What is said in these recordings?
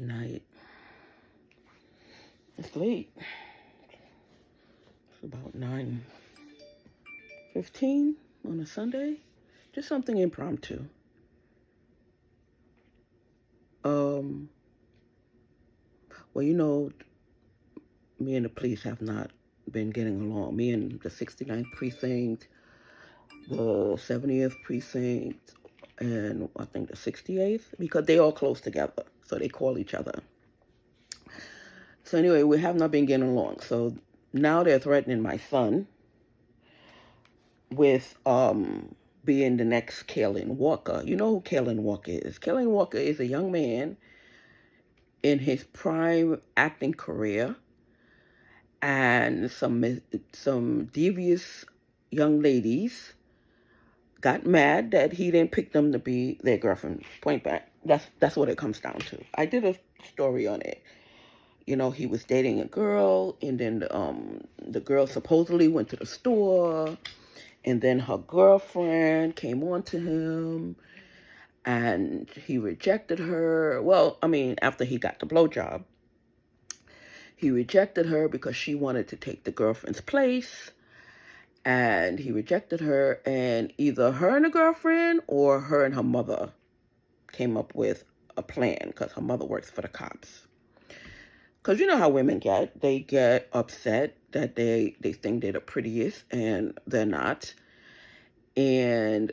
Good night. It's late. It's about 9:15 on a Sunday. Just something impromptu. Um, well, me and the police have not been getting along. Me and the 69th precinct, the 70th precinct, and I think the 68th, because they all close together, so they call each other. So anyway, we have not been getting along. So now they're threatening my son with being the next Kaalan Walker. You know who Kaalan Walker is? Kaalan Walker is a young man in his prime acting career, and some devious young ladies got mad that he didn't pick them to be their girlfriend. Point blank. That's what it comes down to. I did a story on it. He was dating a girl, and then the girl supposedly went to the store, and then her girlfriend came on to him, and he rejected her. Well, after he got the blowjob, he rejected her because she wanted to take the girlfriend's place, and he rejected her, and either her and the girlfriend or her and her mother came up with a plan, because her mother works for the cops. Because you know how women get. They get upset that they think they're the prettiest, and they're not. And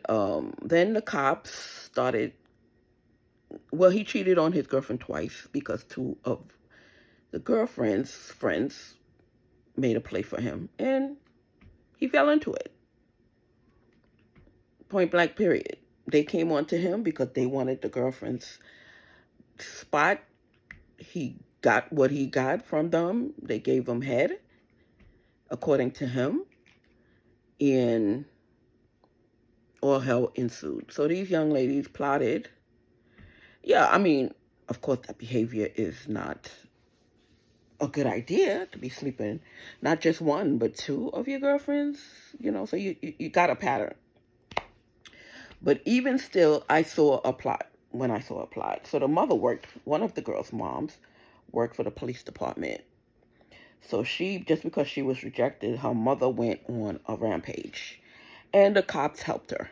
then the cops started... Well, he cheated on his girlfriend twice because two of the girlfriend's friends made a play for him, and he fell into it. Point blank, period. They came on to him because they wanted the girlfriend's spot. He got what he got from them. They gave him head, according to him, and all hell ensued. So these young ladies plotted. Yeah, of course, that behavior is not a good idea, to be sleeping not just one but two of your girlfriends, so you got a pattern. But even still, I saw a plot when I saw a plot. So the mother one of the girls' moms worked for the police department. So just because she was rejected, her mother went on a rampage, and the cops helped her.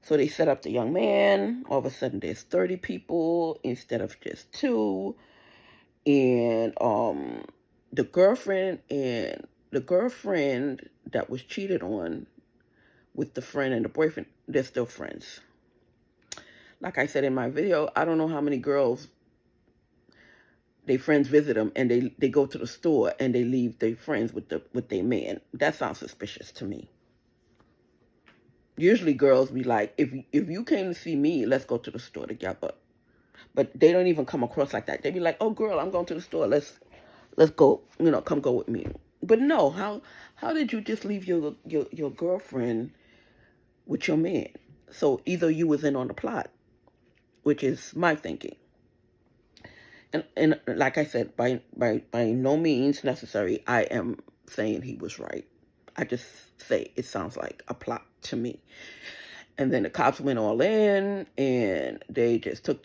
So they set up the young man. All of a sudden, there's 30 people instead of just two. And the girlfriend that was cheated on with the friend and the boyfriend, they're still friends. Like I said in my video, I don't know how many girls, their friends visit them, and they go to the store and they leave their friends with their man. That sounds suspicious to me. Usually girls be like, if you came to see me, let's go to the store together. But they don't even come across like that. They be like, oh girl, I'm going to the store. Let's go, come go with me. But no, how did you just leave your girlfriend with your man? So either you was in on the plot, which is my thinking. And like I said, by no means necessary, I am saying he was right. I just say it sounds like a plot to me. And then the cops went all in, and they just took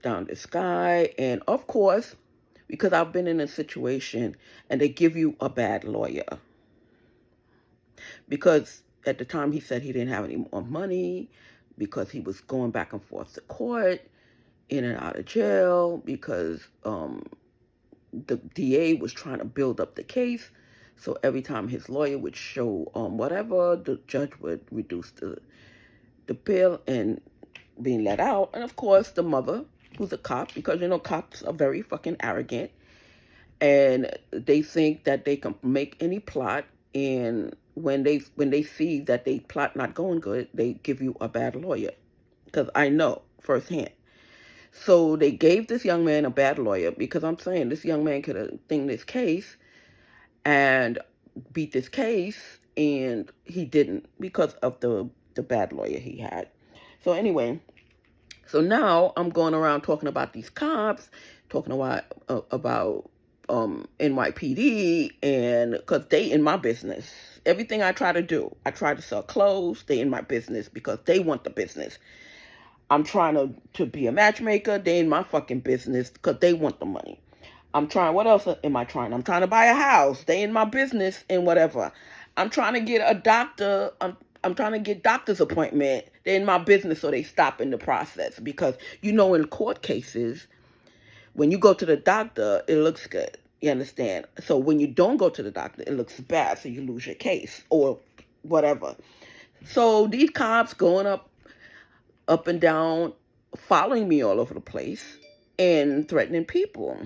down this guy. And of course, because I've been in a situation, and they give you a bad lawyer. Because at the time he said he didn't have any more money, because he was going back and forth to court, in and out of jail, because the DA was trying to build up the case. So every time his lawyer would show whatever, the judge would reduce the bill and being let out. And of course, the mother, who's a cop, because cops are very fucking arrogant, and they think that they can make any plot. And when they see that they plot not going good, they give you a bad lawyer, because I know firsthand. So they gave this young man a bad lawyer, because I'm saying this young man could have thing this case and beat this case, and he didn't because of the bad lawyer he had. So anyway, so now I'm going around talking about these cops, talking about NYPD, and because they in my business. Everything I try to do, I try to sell clothes, they in my business because they want the business. I'm trying to be a matchmaker. They ain't my fucking business because they want the money. I'm trying, what else am I trying? I'm trying to buy a house. They in my business and whatever. I'm trying to get a doctor. I'm trying to get doctor's appointment. They're in my business, so they stop in the process. Because, in court cases, when you go to the doctor, it looks good. You understand? So when you don't go to the doctor, it looks bad. So you lose your case or whatever. So these cops going up and down, following me all over the place and threatening people.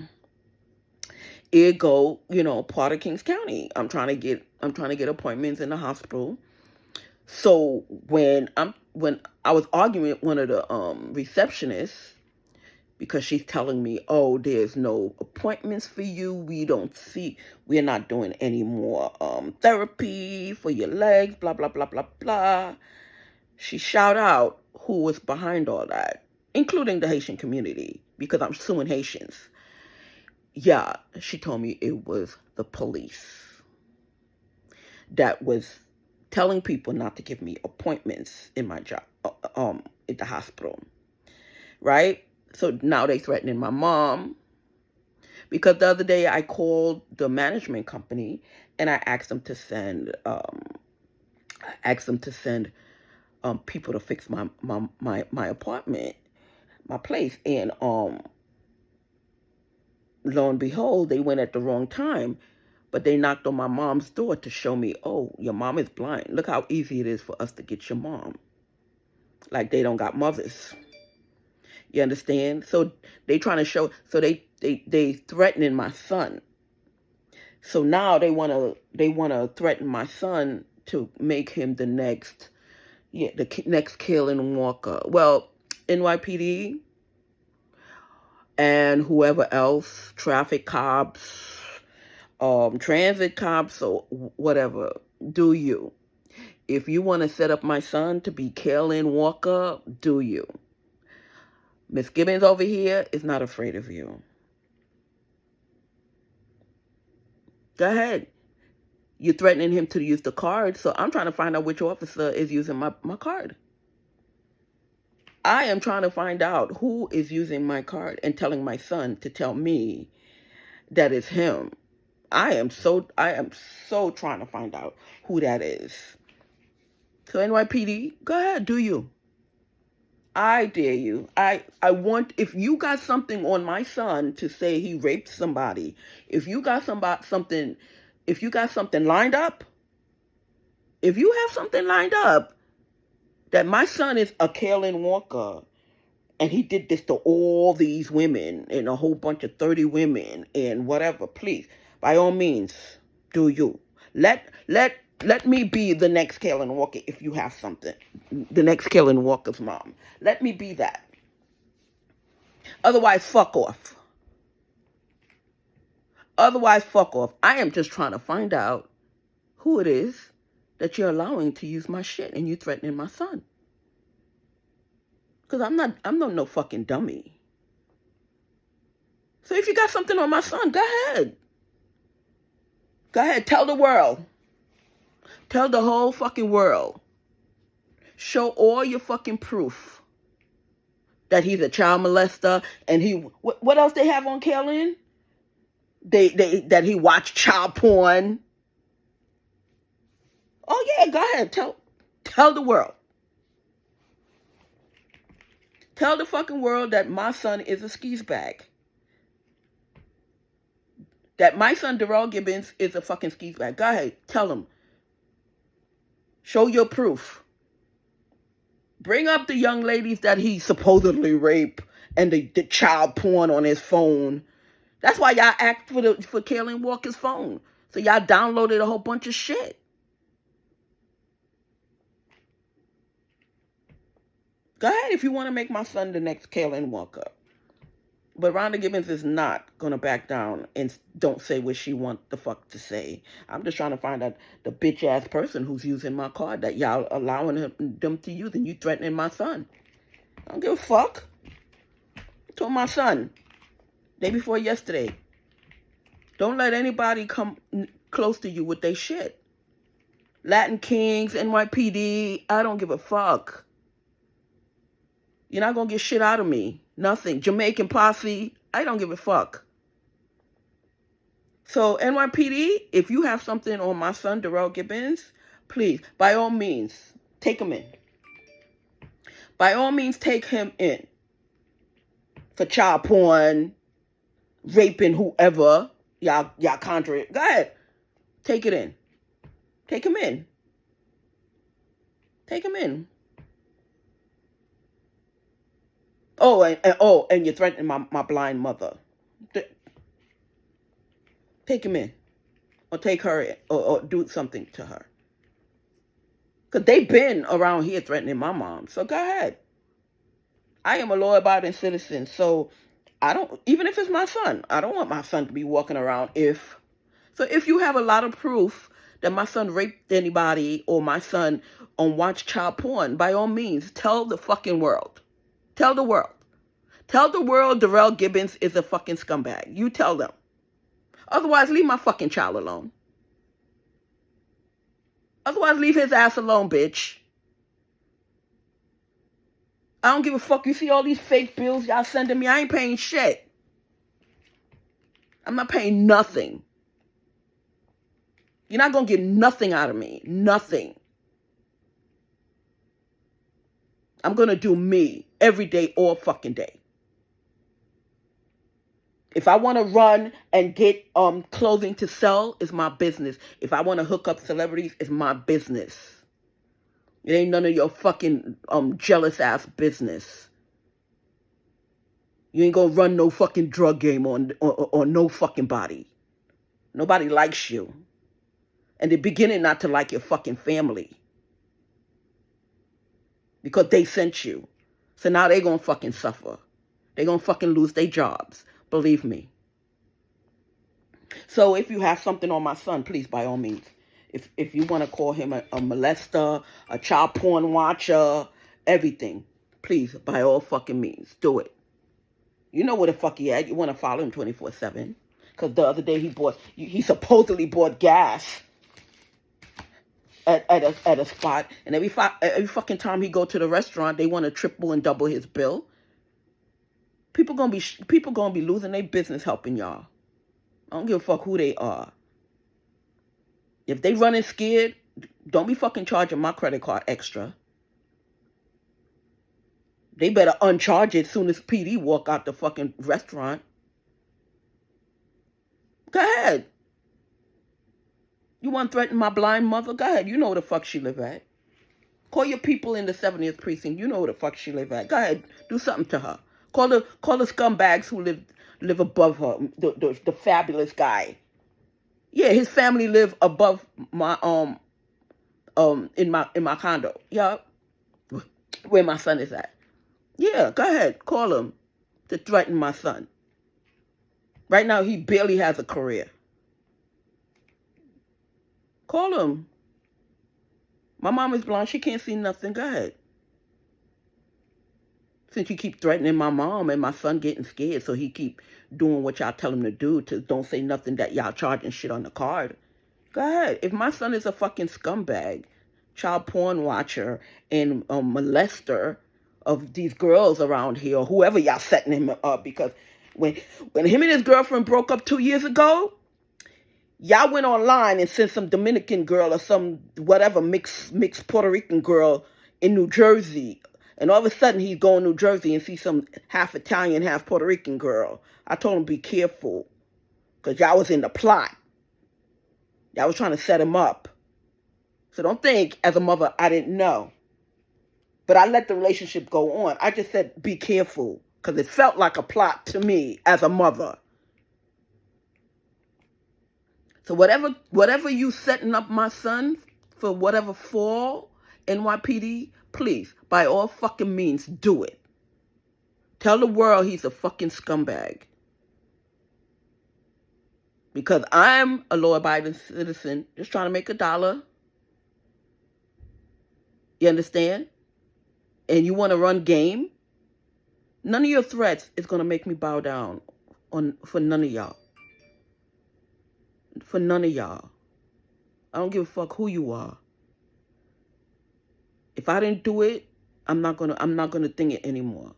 It go, part of Kings County. I'm trying to get appointments in the hospital. So when I was arguing with one of the receptionists, because she's telling me, oh, there's no appointments for you. We're not doing any more therapy for your legs, blah, blah, blah, blah, blah. She shout out who was behind all that, including the Haitian community, because I'm suing Haitians. Yeah, she told me it was the police that was telling people not to give me appointments in my job, at the hospital, right? So now they threatening my mom, because the other day I called the management company and I asked them to send people to fix my apartment, my place, and lo and behold, they went at the wrong time, but they knocked on my mom's door to show me, oh, your mom is blind. Look how easy it is for us to get your mom. Like they don't got mothers. You understand? So they trying to show, so they threatening my son. So now they wanna threaten my son to make him the next Kaalan Walker. Well, NYPD and whoever else, traffic cops, transit cops, or whatever, do you. If you want to set up my son to be Kaalan Walker, do you. Miss Gibbons over here is not afraid of you. Go ahead. You're threatening him to use the card, so I'm trying to find out which officer is using my card. I am trying to find out who is using my card and telling my son to tell me that it's him. I am so trying to find out who that is. So NYPD, go ahead, do you. I dare you. I want, if you got something on my son to say he raped somebody, if you got something lined up, if you have something lined up that my son is a Kaalan Walker and he did this to all these women and a whole bunch of 30 women and whatever, please, by all means, do you. Let me be the next Kaalan Walker if you have something. The next Kaalan Walker's mom. Let me be that. Otherwise, fuck off. I am just trying to find out who it is that you're allowing to use my shit and you threatening my son. Because I'm not no fucking dummy. So if you got something on my son, go ahead. Go ahead, tell the world. Tell the whole fucking world. Show all your fucking proof that he's a child molester and what else they have on Kaalan? That he watched child porn. Oh yeah, go ahead. Tell the world. Tell the fucking world that my son is a skis bag. That my son Darrell Gibbons is a fucking skis bag. Go ahead, tell him. Show your proof. Bring up the young ladies that he supposedly raped and the child porn on his phone. That's why y'all asked for Kaalan Walker's phone. So y'all downloaded a whole bunch of shit. Go ahead if you want to make my son the next Kaalan Walker. But Rhonda Gibbons is not going to back down and don't say what she wants the fuck to say. I'm just trying to find out the bitch-ass person who's using my card that y'all allowing them to use and you threatening my son. I don't give a fuck. I told my son, day before yesterday, don't let anybody come close to you with their shit. Latin Kings, NYPD, I don't give a fuck. You're not going to get shit out of me. Nothing. Jamaican posse, I don't give a fuck. So NYPD, if you have something on my son, Darrell Gibbons, please, by all means, take him in. By all means, take him in. For child porn, raping whoever, y'all conjure it. Go ahead. Take it in. Take him in. Take him in. Oh, and you're threatening my blind mother. Take him in. Or take her in. Or do something to her. Because they've been around here threatening my mom. So go ahead. I am a law-abiding citizen. So I don't, even if it's my son, I don't want my son to be walking around if you have a lot of proof that my son raped anybody or my son watched child porn, by all means, tell the fucking world. Tell the world. Tell the world Darrell Gibbons is a fucking scumbag. You tell them. Otherwise, leave my fucking child alone. Otherwise, leave his ass alone, bitch. I don't give a fuck. You see all these fake bills y'all sending me? I ain't paying shit. I'm not paying nothing. You're not going to get nothing out of me. Nothing. I'm going to do me every day, all fucking day. If I want to run and get clothing to sell, it's my business. If I want to hook up celebrities, it's my business. It ain't none of your fucking jealous ass business. You ain't gonna run no fucking drug game on no fucking body. Nobody likes you. And they're beginning not to like your fucking family. Because they sent you. So now they gonna fucking suffer. They gonna fucking lose their jobs. Believe me. So if you have something on my son, please, by all means. If you want to call him a molester, a child porn watcher, everything, please, by all fucking means, do it. You know where the fuck he at. You want to follow him 24/7. Because the other day he supposedly bought gas at a spot. And every fucking time he go to the restaurant, they want to triple and double his bill. People gonna be losing their business helping y'all. I don't give a fuck who they are. If they running scared, don't be fucking charging my credit card extra. They better uncharge it as soon as PD walk out the fucking restaurant. Go ahead. You want to threaten my blind mother? Go ahead. You know where the fuck she live at. Call your people in the 70th precinct. You know where the fuck she live at. Go ahead. Do something to her. Call the scumbags who live above her. The fabulous guy. Yeah, his family live above my in my condo. Yeah, where my son is at. Yeah, go ahead, call him to threaten my son. Right now, he barely has a career. Call him. My mom is blind; she can't see nothing. Go ahead. Since you keep threatening my mom and my son getting scared, so he keep doing what y'all tell him to do, to don't say nothing that y'all charging shit on the card. Go ahead. If my son is a fucking scumbag, child porn watcher, and molester of these girls around here, or whoever y'all setting him up, because when him and his girlfriend broke up 2 years ago, y'all went online and sent some Dominican girl or some whatever mixed Puerto Rican girl in New Jersey. And all of a sudden, he's going to New Jersey and see some half Italian, half Puerto Rican girl. I told him, be careful. Because y'all was in the plot. Y'all was trying to set him up. So don't think, as a mother, I didn't know. But I let the relationship go on. I just said, be careful. Because it felt like a plot to me as a mother. So whatever you setting up my son for whatever fall, NYPD, please, by all fucking means, do it. Tell the world he's a fucking scumbag. Because I'm a law-abiding citizen just trying to make $1. You understand? And you want to run game? None of your threats is going to make me bow down for none of y'all. For none of y'all. I don't give a fuck who you are. If I didn't do it, I'm not gonna think it anymore.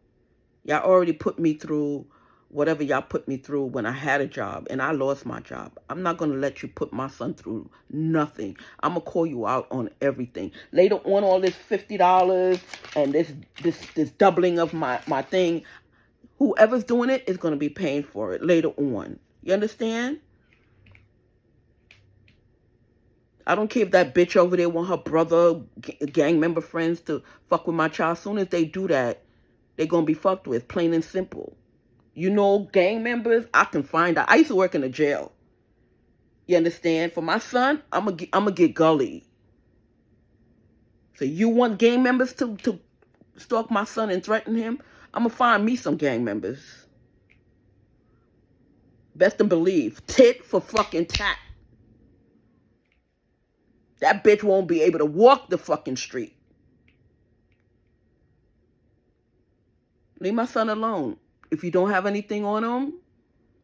Y'all already put me through whatever y'all put me through when I had a job and I lost my job. I'm not gonna let you put my son through nothing. I'm gonna call you out on everything. Later on, all this $50 and this doubling of my thing. Whoever's doing it is gonna be paying for it later on. You understand? I don't care if that bitch over there want her brother, gang member friends to fuck with my child. As soon as they do that, they're going to be fucked with, plain and simple. You know, gang members, I can find out. I used to work in a jail. You understand? For my son, I'm gonna get gully. So you want gang members to stalk my son and threaten him? I'm going to find me some gang members. Best to believe. Tit for fucking tat. That bitch won't be able to walk the fucking street. Leave my son alone. If you don't have anything on him,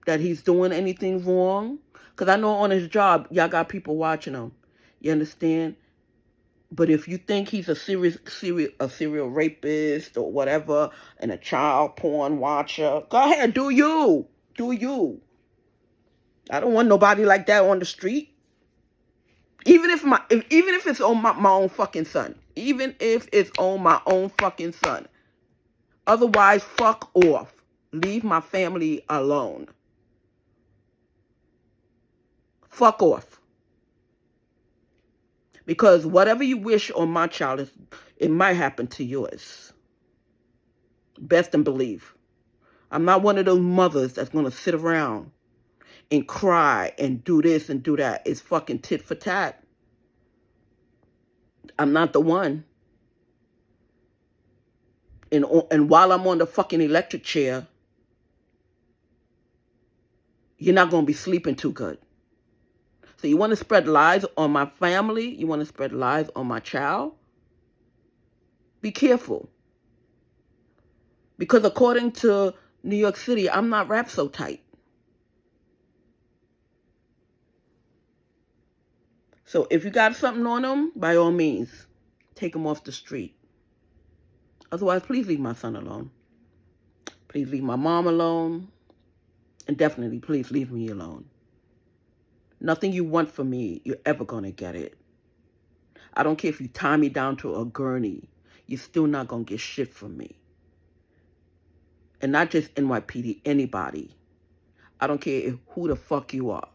that he's doing anything wrong, because I know on his job, y'all got people watching him. You understand? But if you think he's a serial rapist or whatever, and a child porn watcher, go ahead, do you. Do you. I don't want nobody like that on the street. Even if it's on my own fucking son. Even if it's on my own fucking son. Otherwise, fuck off. Leave my family alone. Fuck off. Because whatever you wish on my child, it might happen to yours. Best and believe. I'm not one of those mothers that's going to sit around and cry and do this and do that. It's fucking tit for tat. I'm not the one. And while I'm on the fucking electric chair, you're not going to be sleeping too good. So you want to spread lies on my family? You want to spread lies on my child? Be careful. Because according to New York City, I'm not wrapped so tight. So if you got something on them, by all means, take them off the street. Otherwise, please leave my son alone. Please leave my mom alone. And definitely, please leave me alone. Nothing you want from me, you're ever going to get it. I don't care if you tie me down to a gurney. You're still not going to get shit from me. And not just NYPD, anybody. I don't care who the fuck you are.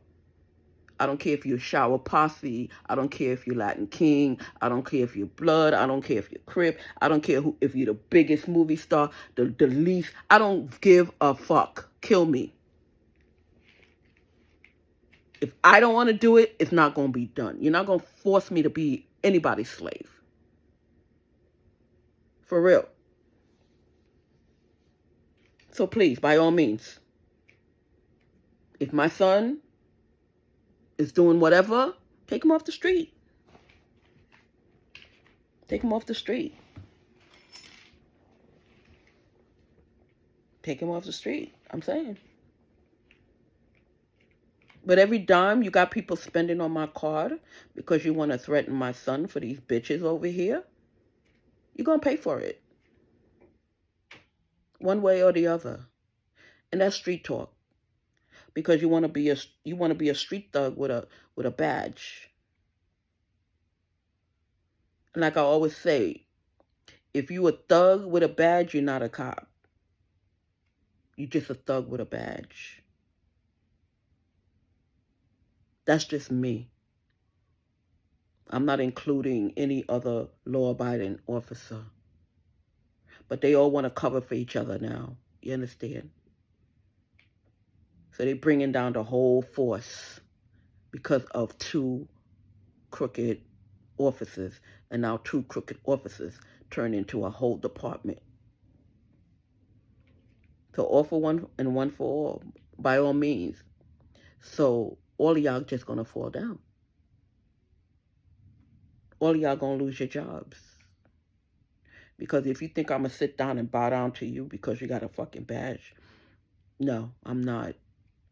I don't care if you're Shower Posse. I don't care if you're Latin King. I don't care if you're Blood. I don't care if you're Crip. I don't care if you're the biggest movie star, the least. I don't give a fuck. Kill me. If I don't want to do it, it's not going to be done. You're not going to force me to be anybody's slave. For real. So please, by all means, if my son is doing whatever, take him off the street. Take him off the street. Take him off the street. I'm saying. But every dime you got people spending on my card because you want to threaten my son for these bitches over here, you're going to pay for it. One way or the other. And that's street talk. Because you want to be a street thug with a badge. And like I always say, if you a thug with a badge, you're not a cop. You're just a thug with a badge. That's just me. I'm not including any other law-abiding officer. But they all want to cover for each other now. You understand? So they're bringing down the whole force because of two crooked officers. And now two crooked officers turn into a whole department. So all for one and one for all, by all means. So all of y'all just going to fall down. All of y'all going to lose your jobs. Because if you think I'm going to sit down and bow down to you because you got a fucking badge, no, I'm not.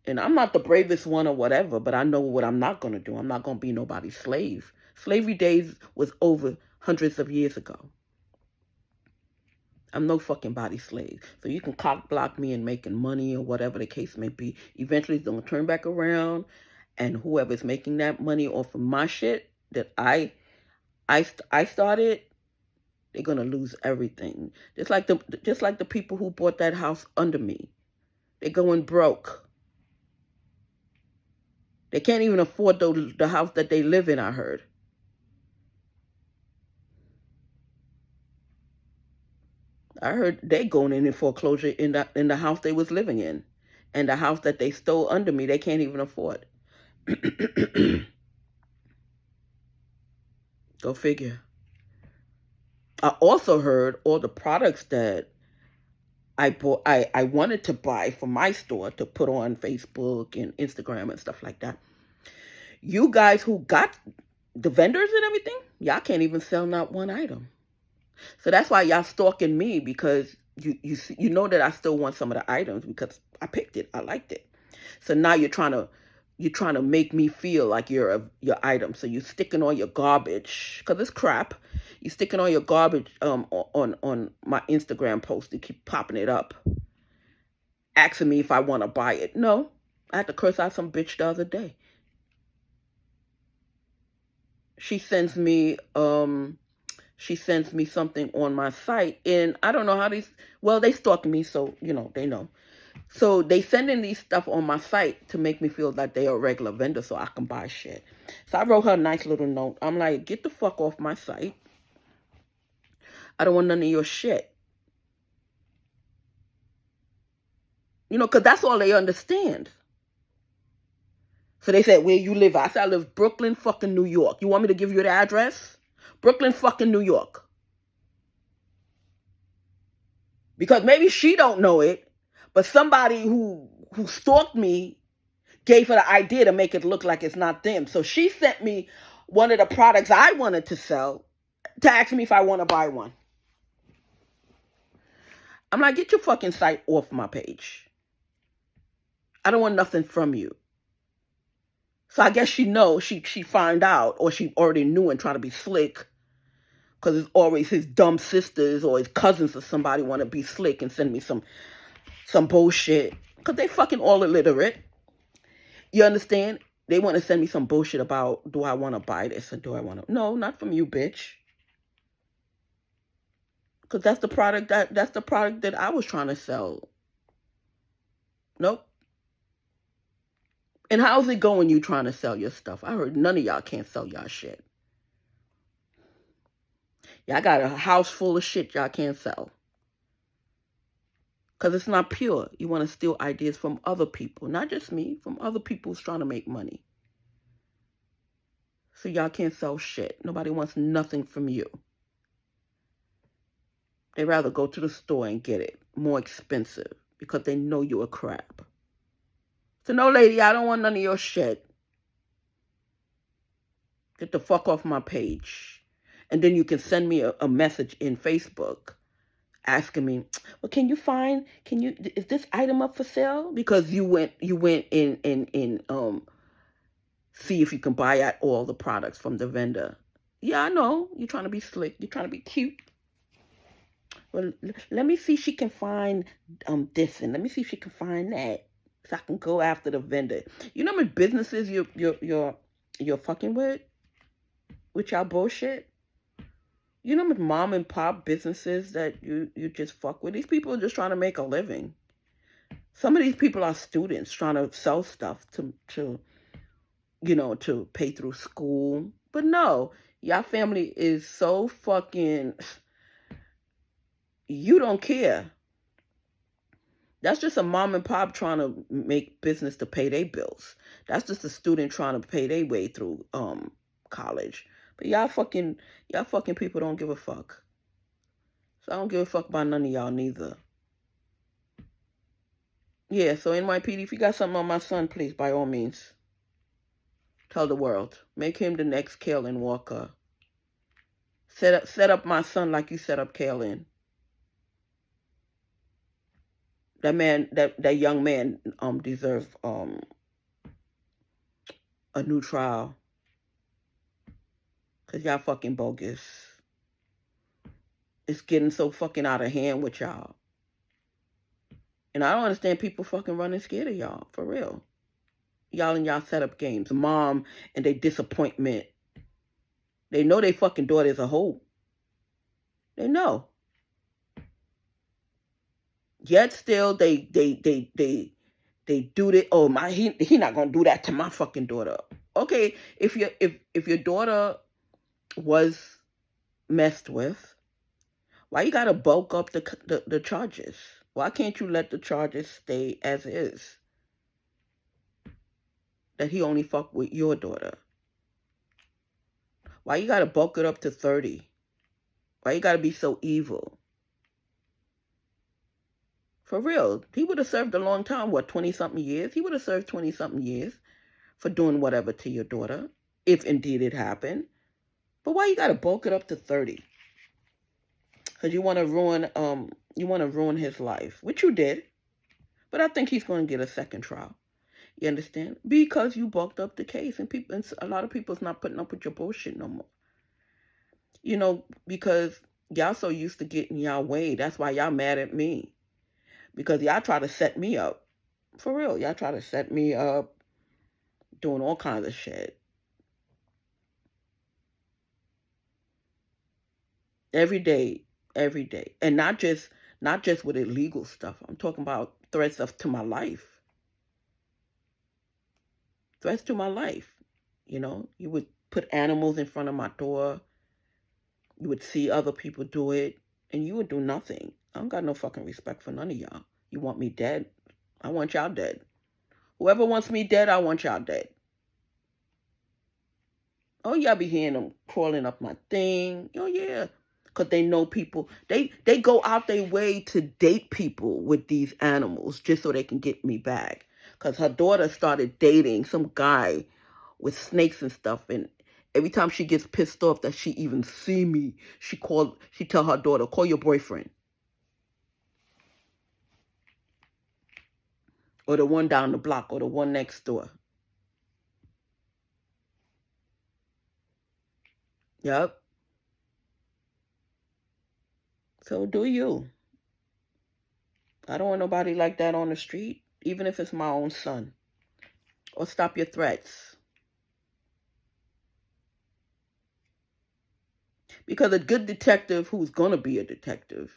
And I'm not the bravest one or whatever, but I know what I'm not going to do. I'm not going to be nobody's slave. Slavery days was over hundreds of years ago. I'm no fucking body slave. So you can cock block me and making money or whatever the case may be. Eventually it's gonna turn back around, and whoever's making that money off of my shit that I started, they're gonna lose everything. Just like the people who bought that house under me. They're going broke. They can't even afford the house that they live in, I heard. I heard they going in foreclosure in the house they was living in. And the house that they stole under me, they can't even afford. Go figure. I also heard all the products that I wanted to buy for my store to put on Facebook and Instagram and stuff like that. You guys who got the vendors and everything, y'all can't even sell not one item. So that's why y'all stalking me, because you know that I still want some of the items because I picked it. I liked it. So now you're trying to make me feel like you're your item. So you're sticking all your garbage, because it's crap. You're sticking all your garbage on my Instagram post to keep popping it up, asking me if I want to buy it. No, I had to curse out some bitch the other day. She sends me something on my site, and I don't know how they stalk me, so they know. So they sending these stuff on my site to make me feel like they are a regular vendor so I can buy shit. So I wrote her a nice little note. I'm like, get the fuck off my site. I don't want none of your shit. Because that's all they understand. So they said, where you live? I said, I live Brooklyn fucking New York. You want me to give you the address? Brooklyn fucking New York. Because maybe she don't know it, but somebody who stalked me gave her the idea to make it look like it's not them. So she sent me one of the products I wanted to sell to ask me if I want to buy one. I'm like, get your fucking site off my page. I don't want nothing from you. So I guess she found out, or she already knew and tried to be slick, because it's always his dumb sisters or his cousins or somebody want to be slick and send me some bullshit, because they fucking all illiterate. You understand? They want to send me some bullshit about, do I want to buy this or do I want to? No, not from you, bitch. Because that's the product that I was trying to sell. Nope. And how's it going, you trying to sell your stuff? I heard none of y'all can't sell y'all shit. Y'all got a house full of shit y'all can't sell. Because it's not pure. You want to steal ideas from other people. Not just me, from other people who's trying to make money. So y'all can't sell shit. Nobody wants nothing from you. They'd rather go to the store and get it more expensive because they know you're a crap. So no, lady, I don't want none of your shit. Get the fuck off my page. And then you can send me a message in Facebook asking me, well, is this item up for sale? Because you went in see if you can buy out all the products from the vendor. Yeah, I know. You're trying to be slick. You're trying to be cute. Well, let me see if she can find this, and let me see if she can find that, so I can go after the vendor. You know how many businesses you're fucking with y'all bullshit? You know how many mom and pop businesses that you just fuck with? These people are just trying to make a living. Some of these people are students trying to sell stuff to pay through school. But no, y'all family is so fucking, you don't care. That's just a mom and pop trying to make business to pay their bills. That's just a student trying to pay their way through college. But y'all fucking people don't give a fuck. So I don't give a fuck about none of y'all neither. Yeah, so NYPD, if you got something on my son, please, by all means, tell the world. Make him the next Kaalan Walker. Set up my son like you set up Kaalan. That young man deserves a new trial. Because y'all fucking bogus. It's getting so fucking out of hand with y'all. And I don't understand people fucking running scared of y'all. For real. Y'all and y'all setup games. Mom and their disappointment. They know they fucking daughter's a hoe. They know. Yet still they do it. Oh my, he not gonna do that to my fucking daughter. Okay, if your daughter was messed with, why you gotta bulk up the charges? Why can't you let the charges stay as is? That he only fucked with your daughter. Why you gotta bulk it up to 30? Why you gotta be so evil? For real, he would have served a long time. What, 20-something years? He would have served 20-something years for doing whatever to your daughter, if indeed it happened. But why you gotta bulk it up to 30? Because you want to ruin his life, which you did. But I think he's going to get a second trial. You understand? Because you bulked up the case, and a lot of people's not putting up with your bullshit no more. You know, because y'all so used to getting y'all way. That's why y'all mad at me. Because y'all try to set me up. For real, y'all try to set me up, doing all kinds of shit. Every day. And not just with illegal stuff. I'm talking about threats to my life. Threats to my life. You know, you would put animals in front of my door. You would see other people do it, and you would do nothing. I don't got no fucking respect for none of y'all. You want me dead? I want y'all dead. Whoever wants me dead, I want y'all dead. Oh, y'all be hearing them crawling up my thing. Oh, yeah. Because they know people. They go out their way to date people with these animals just so they can get me back. Because her daughter started dating some guy with snakes and stuff. And every time she gets pissed off that she even see me, she tell her daughter, call your boyfriend. Or the one down the block, or the one next door. Yep. So do you. I don't want nobody like that on the street, even if it's my own son. Or stop your threats. Because a good detective who's going to be a detective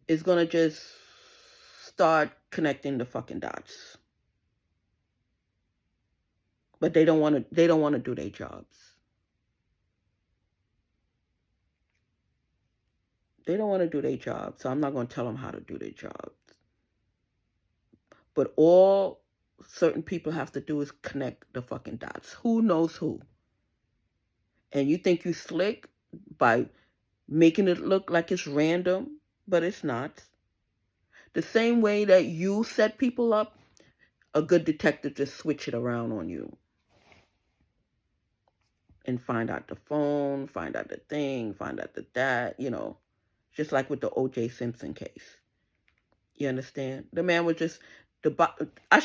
is going to just start connecting the fucking dots. But they don't want to do their jobs. They don't want to do their job, so I'm not going to tell them how to do their jobs. But all certain people have to do is connect the fucking dots. Who knows who? And you think you slick by making it look like it's random, but it's not. The same way that you set people up, a good detective just switch it around on you. And find out the phone, find out the thing, find out that, you know. Just like with the O.J. Simpson case. You understand? The man was just, I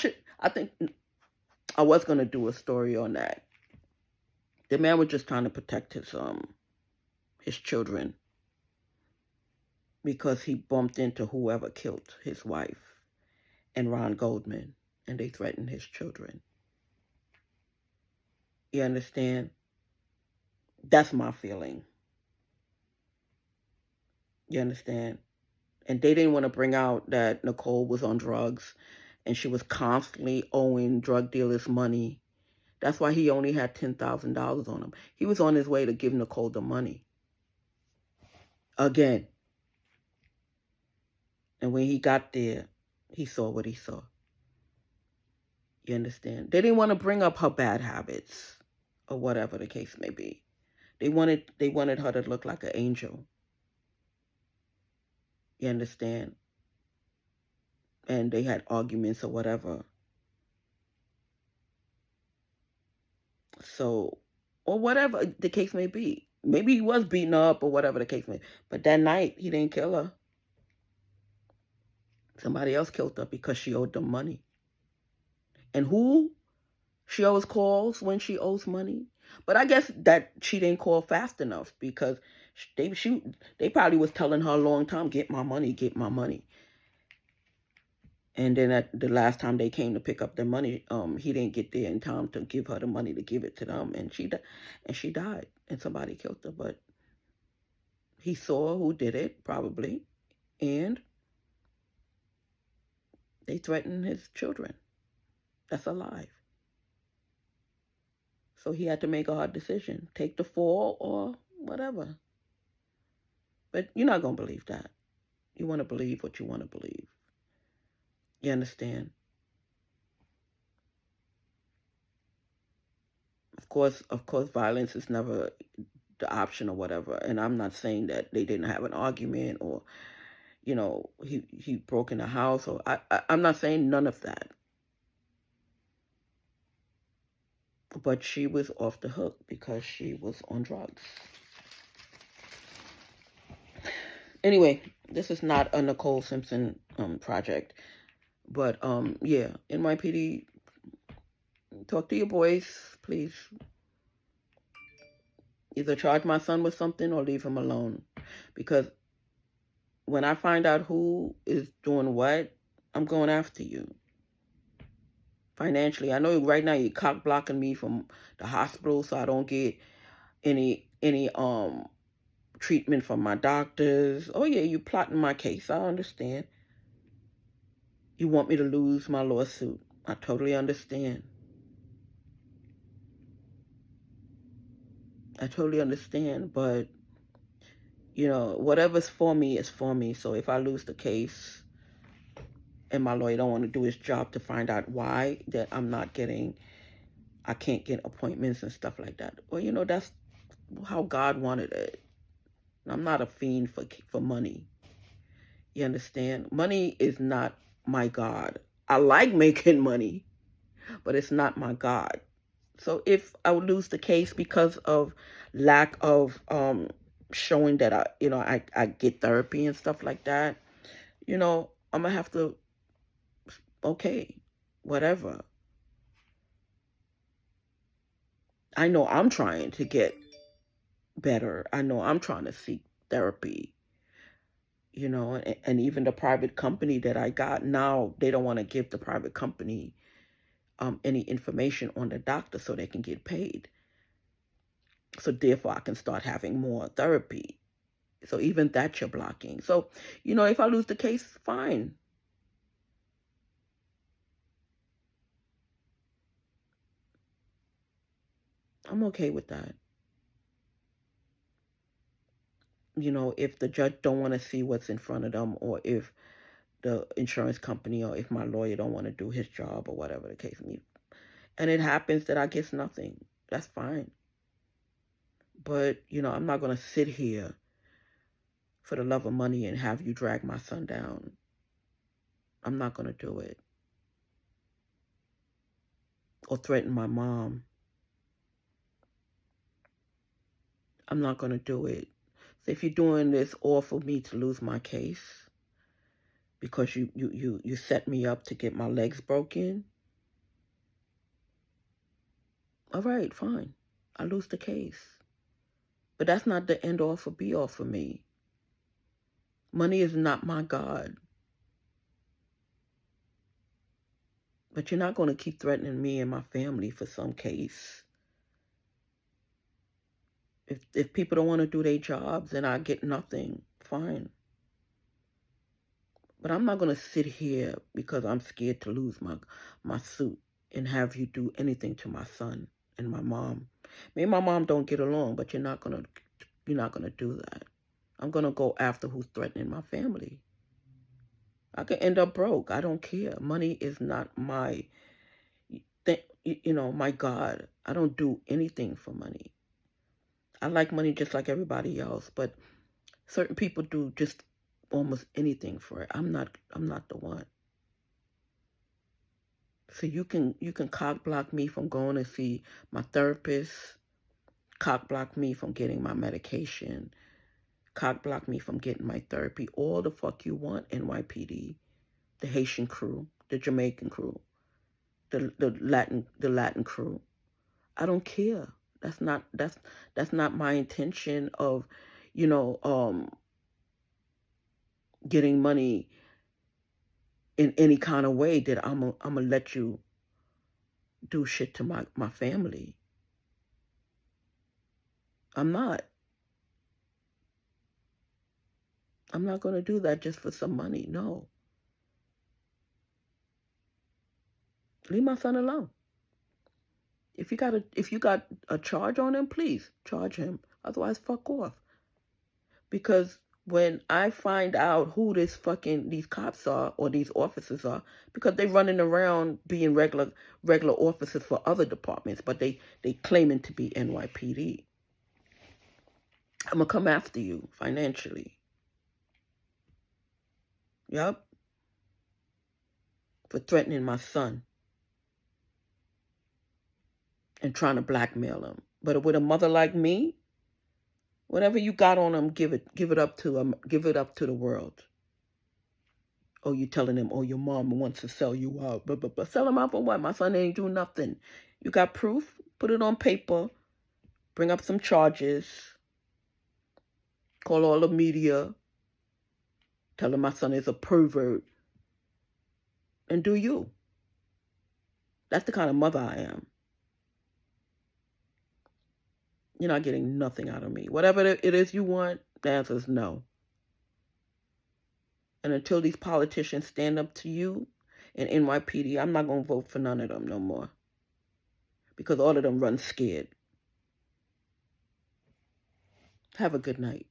think I was going to do a story on that. The man was just trying to protect his children. Because he bumped into whoever killed his wife and Ron Goldman. And they threatened his children. You understand? That's my feeling. You understand? And they didn't want to bring out that Nicole was on drugs and she was constantly owing drug dealers money. That's why he only had $10,000 on him. He was on his way to give Nicole the money. Again. And when he got there, he saw what he saw. You understand? They didn't want to bring up her bad habits or whatever the case may be. They wanted her to look like an angel. You understand? And they had arguments or whatever. So, or whatever the case may be. Maybe he was beaten up or whatever the case may be. But that night, he didn't kill her. Somebody else killed her because she owed them money. And who she always calls when she owes money? But I guess that she didn't call fast enough because They probably was telling her a long time, get my money, get my money. And then at the last time they came to pick up their money, he didn't get there in time to give her the money to give it to them, and she died, and somebody killed her. But he saw who did it, probably, and they threatened his children. That's alive. So he had to make a hard decision: take the fall or whatever. But you're not gonna believe that. You want to believe what you want to believe. You understand? Of course, violence is never the option or whatever. And I'm not saying that they didn't have an argument, or he broke in the house, or I'm not saying none of that. But she was off the hook because she was on drugs. Anyway, this is not a Nicole Simpson project, but yeah, NYPD, talk to your boys, please. Either charge my son with something or leave him alone, because when I find out who is doing what, I'm going after you. Financially, I know right now you're cock blocking me from the hospital so I don't get any treatment from my doctors. Oh yeah, you plotting my case. I understand. You want me to lose my lawsuit. I totally understand. But whatever's for me is for me. So if I lose the case and my lawyer don't want to do his job to find out why that I can't get appointments and stuff like that. Well, that's how God wanted it. I'm not a fiend for money. You understand? Money is not my God. I like making money, but it's not my God. So if I would lose the case because of lack of showing that I get therapy and stuff like that, I'm gonna have to, okay, whatever. I know I'm trying to get better. I know I'm trying to seek therapy. And even the private company that I got now, they don't want to give the private company any information on the doctor so they can get paid. So therefore I can start having more therapy. So even that you're blocking. So, if I lose the case, fine. I'm okay with that. If the judge don't want to see what's in front of them, or if the insurance company, or if my lawyer don't want to do his job, or whatever the case may be, and it happens that I get nothing, that's fine. But, I'm not going to sit here for the love of money and have you drag my son down. I'm not going to do it. Or threaten my mom. I'm not going to do it. So if you're doing this all for me to lose my case, because you set me up to get my legs broken, all right, fine. I lose the case. But that's not the end all for be all for me. Money is not my God. But you're not going to keep threatening me and my family for some case. If people don't want to do their jobs and I get nothing, fine. But I'm not going to sit here because I'm scared to lose my suit and have you do anything to my son and my mom. Me and my mom don't get along, but you're not gonna do that. I'm gonna go after who's threatening my family. I could end up broke. I don't care. Money is not my my God. I don't do anything for money. I like money just like everybody else, but certain people do just almost anything for it. I'm not the one. So you can cock block me from going to see my therapist, cock block me from getting my medication, cock block me from getting my therapy, all the fuck you want, NYPD, the Haitian crew, the Jamaican crew, the Latin crew. I don't care. That's not my intention of, you know, getting money in any kind of way, that I'm gonna let you do shit to my family. I'm not. I'm not gonna do that just for some money. No. Leave my son alone. If you got a charge on him, please charge him. Otherwise, fuck off. Because when I find out who these cops are, or these officers are, because they running around being regular officers for other departments, but they claiming to be NYPD. I'm gonna come after you financially. Yep. For threatening my son and trying to blackmail him. But with a mother like me, whatever you got on him, give it up to the world. Oh, you telling him, oh, your mom wants to sell you out. But sell him out for what? My son ain't do nothing. You got proof? Put it on paper. Bring up some charges. Call all the media. Tell him my son is a pervert. And do you. That's the kind of mother I am. You're not getting nothing out of me. Whatever it is you want, the answer is no. And until these politicians stand up to you and NYPD, I'm not going to vote for none of them no more. Because all of them run scared. Have a good night.